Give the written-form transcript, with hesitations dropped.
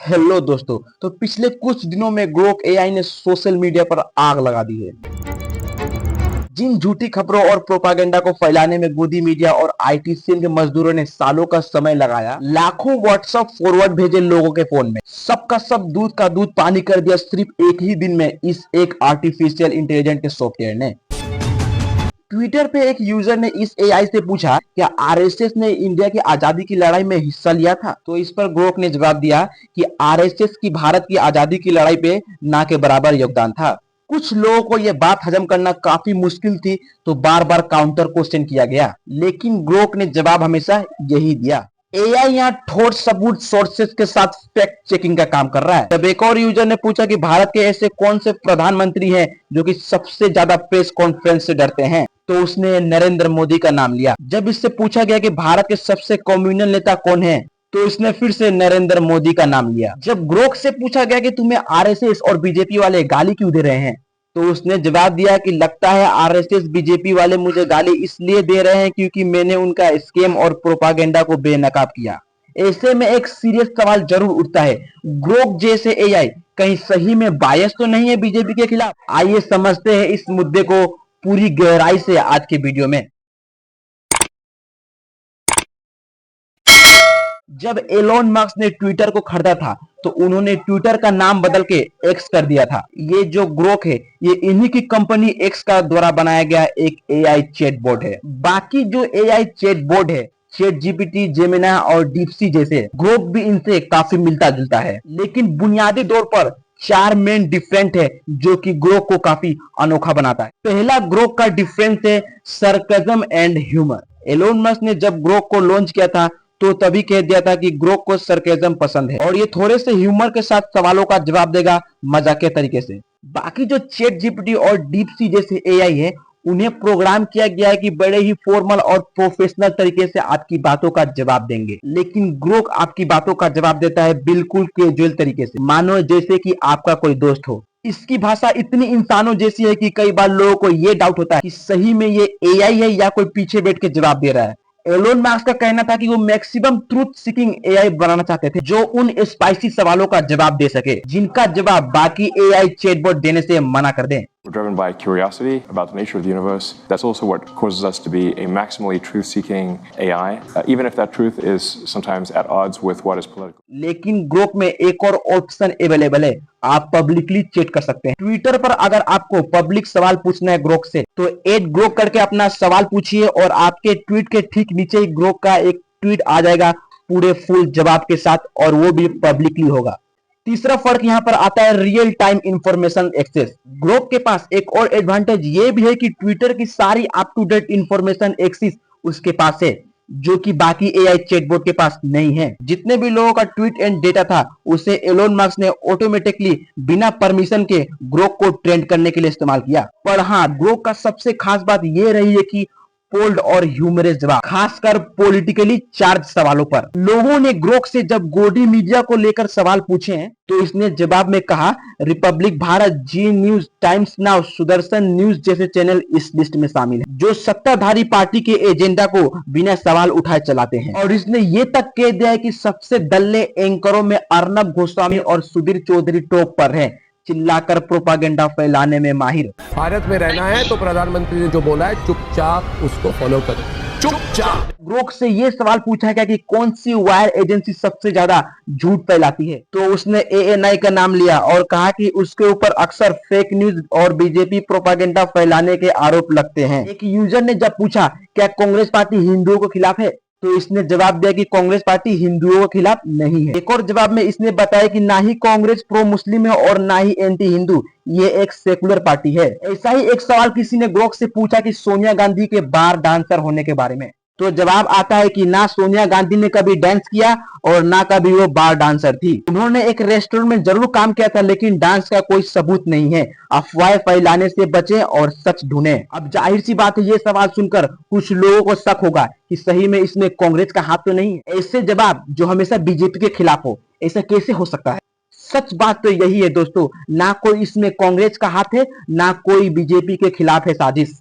Hello दोस्तों। तो पिछले कुछ दिनों में ग्रोक एआई ने सोशल मीडिया पर आग लगा दी है। जिन झूठी खबरों और प्रोपागेंडा को फैलाने में गोदी मीडिया और आईटी सेल के मजदूरों ने सालों का समय लगाया, लाखों व्हाट्सएप फॉरवर्ड भेजे लोगों के फोन में, सबका सब दूध का दूध पानी कर दिया सिर्फ एक ही दिन में इस एक आर्टिफिशियल इंटेलिजेंट के सॉफ्टवेयर ने। ट्विटर पे एक यूजर ने इस एआई से पूछा, क्या आरएसएस ने इंडिया की आजादी की लड़ाई में हिस्सा लिया था? तो इस पर ग्रोक ने जवाब दिया कि आरएसएस की भारत की आजादी की लड़ाई पे ना के बराबर योगदान था। कुछ लोगों को यह बात हजम करना काफी मुश्किल थी, तो बार बार काउंटर क्वेश्चन किया गया, लेकिन ग्रोक ने जवाब हमेशा यही दिया। एआई यहाँ ठोस सबूत सोर्सेस के साथ फैक्ट चेकिंग का काम कर रहा है। तब एक और यूजर ने पूछा कि भारत के ऐसे कौन से प्रधानमंत्री हैं जो कि सबसे ज्यादा प्रेस कॉन्फ्रेंस से डरते हैं? तो उसने नरेंद्र मोदी का नाम लिया। जब इससे पूछा गया कि भारत के सबसे कम्युनल नेता कौन है, तो इसने फिर से नरेंद्र मोदी का नाम लिया। जब ग्रोक से पूछा गया कि तुम्हें आरएसएस और बीजेपी वाले गाली क्यों दे रहे हैं, तो उसने जवाब दिया कि लगता है आरएसएस बीजेपी वाले मुझे गाली इसलिए दे रहे हैं क्योंकि मैंने उनका स्कैम और प्रोपागेंडा को बेनकाब किया। ऐसे में एक सीरियस सवाल जरूर उठता है, ग्रोक जैसे एआई कहीं सही में बायस तो नहीं है बीजेपी के खिलाफ? आइए समझते हैं इस मुद्दे को पूरी गहराई से आज के वीडियो में। जब एलोन मस्क ने ट्विटर को खरीदा था, तो उन्होंने ट्विटर का नाम बदल के एक्स कर दिया था। ये जो ग्रोक है, ये इन्हीं की कंपनी एक्स का द्वारा बनाया गया एक एआई चैटबॉट है। बाकी जो एआई चैटबॉट है, चैट जीपीटी, जेमिना और डीपसी जैसे, ग्रोक भी इनसे काफी मिलता जुलता है, लेकिन बुनियादी तौर पर चार मेन डिफरेंट है जो कि ग्रोक को काफी अनोखा बनाता है। पहला ग्रोक का डिफरेंस है सरकजम एंड ह्यूमर। एलोन मस्क ने जब ग्रोक को लॉन्च किया था, तो तभी कह दिया था कि ग्रोक को सरकेजम पसंद है और ये थोड़े से ह्यूमर के साथ सवालों का जवाब देगा मजाकिया तरीके से। बाकी जो चैट जीपीटी और डीपसी जैसे एआई है, उन्हें प्रोग्राम किया गया है कि बड़े ही फॉर्मल और प्रोफेशनल तरीके से आपकी बातों का जवाब देंगे, लेकिन ग्रोक आपकी बातों का जवाब देता है बिल्कुल कैजुअल तरीके से, मानो जैसे कि आपका कोई दोस्त हो। इसकी भाषा इतनी इंसानों जैसी है कि कई बार लोगों को यह डाउट होता है कि सही में ये एआई है या कोई पीछे बैठ के जवाब दे रहा है। एलोन मस्क का कहना था कि वो मैक्सिमम ट्रूथ सीकिंग एआई बनाना चाहते थे, जो उन स्पाइसी सवालों का जवाब दे सके जिनका जवाब बाकी एआई चैटबॉट देने से मना कर दें। We're driven by curiosity about the nature of the universe. That's also what causes us to be a maximally truth-seeking AI, even if that truth is sometimes at odds with what is political. लेकिन Grok में एक और option available है, आप publicly chat कर सकते हैं। Twitter पर अगर आपको पब्लिक सवाल पूछना है ग्रोक से, तो @ग्रोक करके अपना सवाल पूछिए और आपके ट्वीट के ठीक नीचे ही ग्रोक का एक ट्वीट आ जाएगा पूरे फुल जवाब के साथ, और वो भी पब्लिकली होगा। तीसरा फर्क यहाँ पर आता है real time information access. Grok के पास एक और एडवांटेज ये भी है कि ट्विटर की सारी up to date information access उसके पास है, जो कि बाकी एआई चैटबॉट के पास नहीं है। जितने भी लोगों का ट्वीट एंड डेटा था, उसे एलोन मस्क ने ऑटोमेटिकली बिना परमिशन के ग्रोक को ट्रेंड करने के लिए इस्तेमाल किया। पर हाँ, ग्रोक का सबसे खास बात ये रही है कि बोल्ड और ह्यूमरस जवाब, खासकर पॉलिटिकली चार्ज सवालों पर। लोगों ने ग्रोक से जब गोदी मीडिया को लेकर सवाल पूछे हैं, तो इसने जवाब में कहा, Republic Bharat, Zee News, Times Now, Sudarshan news जैसे चैनल इस लिस्ट में शामिल है, जो सत्ताधारी पार्टी के एजेंडा को बिना सवाल उठाए चलाते हैं। और इसने ये तक कह दिया है कि सबसे दल्ले एंकरों में अर्नब गोस्वामी और सुधीर चौधरी टॉप पर है, चिल्लाकर प्रोपागेंडा फैलाने में माहिर। भारत में रहना है तो प्रधानमंत्री ने जो बोला है चुपचाप उसको फॉलो करो, चुपचाप। ग्रोक से ये सवाल पूछा गया कि कौन सी वायर एजेंसी सबसे ज्यादा झूठ फैलाती है, तो उसने एएनआई का नाम लिया और कहा कि उसके ऊपर अक्सर फेक न्यूज और बीजेपी प्रोपागेंडा फैलाने के आरोप लगते हैं। एक यूजर ने जब पूछा क्या कांग्रेस पार्टी हिंदुओं के खिलाफ है, तो इसने जवाब दिया कि कांग्रेस पार्टी हिंदुओं के खिलाफ नहीं है। एक और जवाब में इसने बताया कि ना ही कांग्रेस प्रो मुस्लिम है और ना ही एंटी हिंदू, ये एक सेकुलर पार्टी है। ऐसा ही एक सवाल किसी ने ग्रोक से पूछा कि सोनिया गांधी के बार डांसर होने के बारे में, तो जवाब आता है कि ना सोनिया गांधी ने कभी डांस किया और ना कभी वो बार डांसर थी। उन्होंने एक रेस्टोरेंट में जरूर काम किया था, लेकिन डांस का कोई सबूत नहीं है। अफवाह फैलाने से बचें और सच ढूंढें। अब जाहिर सी बात है, ये सवाल सुनकर कुछ लोगों को शक होगा कि सही में इसमें कांग्रेस का हाथ तो नहीं है। ऐसे जवाब जो हमेशा बीजेपी के खिलाफ हो, ऐसा कैसे हो सकता है? सच बात तो यही है दोस्तों, ना कोई इसमें कांग्रेस का हाथ है, ना कोई बीजेपी के खिलाफ है साजिश।